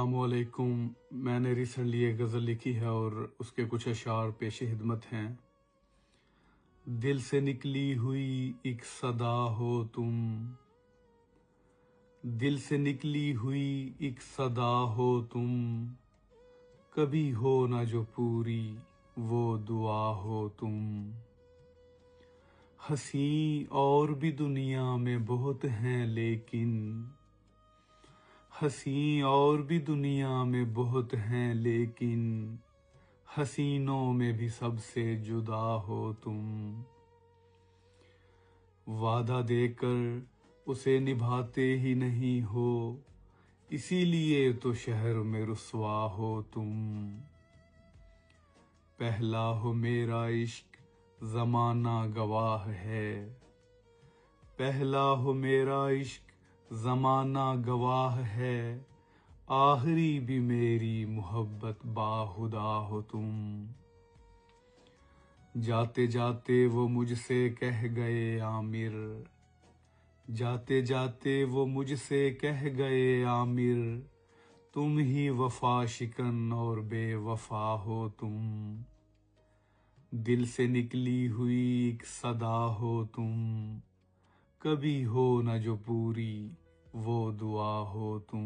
السلام علیکم. میں نے ریسنٹلی ایک غزل لکھی ہے اور اس کے کچھ اشعار پیش خدمت ہیں. دل سے نکلی ہوئی ایک صدا ہو تم، دل سے نکلی ہوئی ایک صدا ہو تم، کبھی ہو نہ جو پوری وہ دعا ہو تم. حسین اور بھی دنیا میں بہت ہیں لیکن، حسین اور بھی دنیا میں بہت ہیں لیکن، حسینوں میں بھی سب سے جدا ہو تم. وعدہ دے کر اسے نبھاتے ہی نہیں ہو، اسی لیے تو شہر میں رسوا ہو تم. پہلا ہو میرا عشق زمانہ گواہ ہے، پہلا ہو میرا عشق زمانہ گواہ ہے، آخری بھی میری محبت باہدا ہو تم. جاتے جاتے وہ مجھ سے کہہ گئے عامر، جاتے جاتے وہ مجھ سے کہہ گئے عامر، تم ہی وفا شکن اور بے وفا ہو تم. دل سے نکلی ہوئی ایک صدا ہو تم، کبھی ہو نہ جو پوری وہ دعا ہو تم.